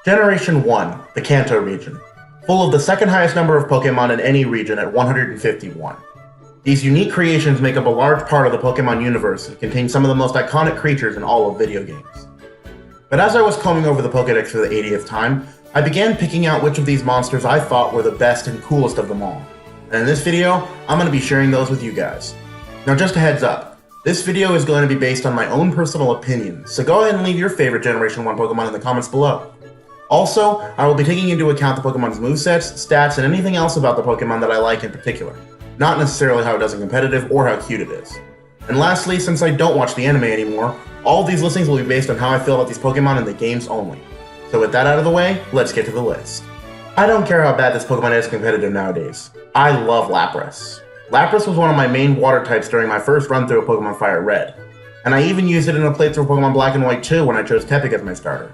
Generation 1, the Kanto region, full of the second highest number of Pokemon in any region at 151. These unique creations make up a large part of the Pokemon universe and contain some of the most iconic creatures in all of video games. But as I was combing over the Pokedex for the 80th time, I began picking out which of these monsters I thought were the best and coolest of them all. And in this video, I'm going to be sharing those with you guys. Now just a heads up, this video is going to be based on my own personal opinion, so go ahead and leave your favorite Generation 1 Pokemon in the comments below. Also, I will be taking into account the Pokemon's movesets, stats, and anything else about the Pokemon that I like in particular, not necessarily how it does in competitive or how cute it is. And lastly, since I don't watch the anime anymore, all of these listings will be based on how I feel about these Pokemon in the games only. So with that out of the way, let's get to the list. I don't care how bad this Pokemon is competitive nowadays. I love Lapras. Lapras was one of my main water types during my first run through of Pokemon Fire Red, and I even used it in a playthrough of Pokemon Black and White 2 when I chose Tepig as my starter.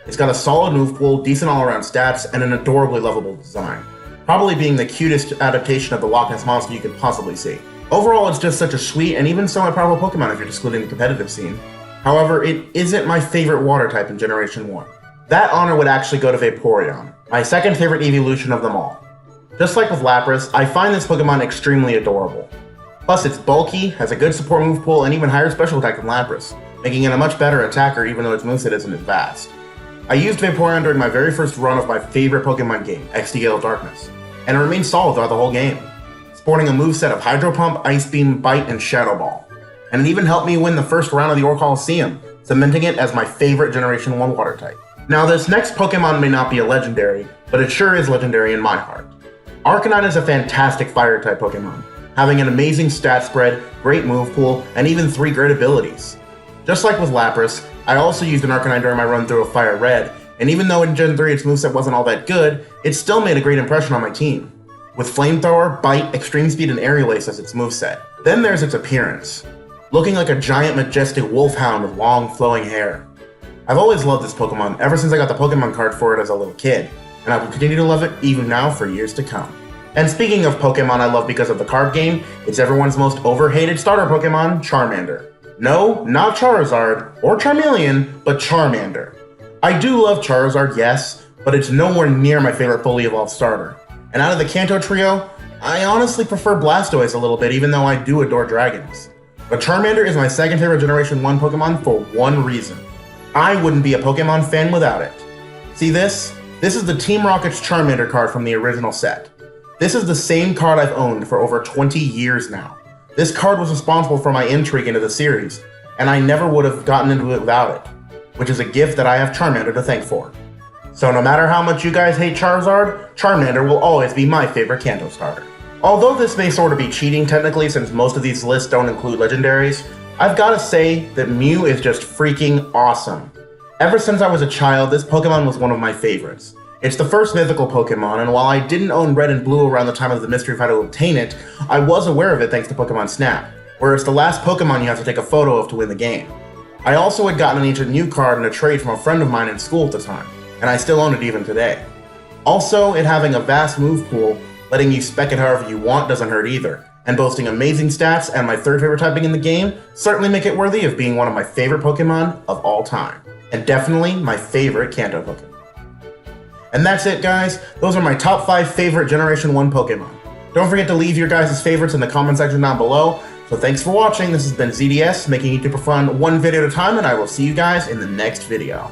It's got a solid move pool, decent all-around stats, and an adorably lovable design, probably being the cutest adaptation of the Loch Ness Monster you could possibly see. Overall, it's just such a sweet and even somewhat powerful Pokemon if you're excluding the competitive scene. However, it isn't my favorite water type in Generation 1. That honor would actually go to Vaporeon, my second favorite evolution of them all. Just like with Lapras, I find this Pokemon extremely adorable. Plus, it's bulky, has a good support move pool, and even higher special attack than Lapras, making it a much better attacker even though its moveset isn't as vast. I used Vaporeon during my very first run of my favorite Pokemon game, XD Gale of Darkness, and it remained solid throughout the whole game, sporting a moveset of Hydro Pump, Ice Beam, Bite, and Shadow Ball. And it even helped me win the first round of the Orc Coliseum, cementing it as my favorite Generation 1 water type. Now this next Pokemon may not be a legendary, but it sure is legendary in my heart. Arcanine is a fantastic fire type Pokemon, having an amazing stat spread, great move pool, and even 3 great abilities. Just like with Lapras, I also used an Arcanine during my run through of Fire Red, and even though in Gen 3 its moveset wasn't all that good, it still made a great impression on my team, with Flamethrower, Bite, Extreme Speed, and Aerial Ace as its moveset. Then there's its appearance, looking like a giant majestic wolfhound with long flowing hair. I've always loved this Pokemon ever since I got the Pokemon card for it as a little kid, and I will continue to love it even now for years to come. And speaking of Pokemon I love because of the card game, it's everyone's most overhated starter Pokemon, Charmander. No, not Charizard or Charmeleon, but Charmander. I do love Charizard, yes, but it's nowhere near my favorite fully evolved starter. And out of the Kanto trio, I honestly prefer Blastoise a little bit, even though I do adore dragons. But Charmander is my second favorite Generation 1 Pokemon for one reason. I wouldn't be a Pokemon fan without it. See this? This is the Team Rocket's Charmander card from the original set. This is the same card I've owned for over 20 years now. This card was responsible for my intrigue into the series, and I never would have gotten into it without it, which is a gift that I have Charmander to thank for. So no matter how much you guys hate Charizard, Charmander will always be my favorite Kanto starter. Although this may sort of be cheating technically since most of these lists don't include legendaries, I've gotta say that Mew is just freaking awesome. Ever since I was a child, this Pokemon was one of my favorites. It's the first mythical Pokemon, and while I didn't own Red and Blue around the time of the mystery of how to obtain it, I was aware of it thanks to Pokemon Snap, where it's the last Pokemon you have to take a photo of to win the game. I also had gotten an Ancient Mew card in a trade from a friend of mine in school at the time, and I still own it even today. Also, it having a vast move pool, letting you spec it however you want doesn't hurt either, and boasting amazing stats and my third favorite typing in the game certainly make it worthy of being one of my favorite Pokemon of all time, and definitely my favorite Kanto Pokemon. And that's it guys, those are my top 5 favorite Generation 1 Pokemon. Don't forget to leave your guys' favorites in the comment section down below. So thanks for watching, this has been ZDS, making YouTube for fun one video at a time, and I will see you guys in the next video.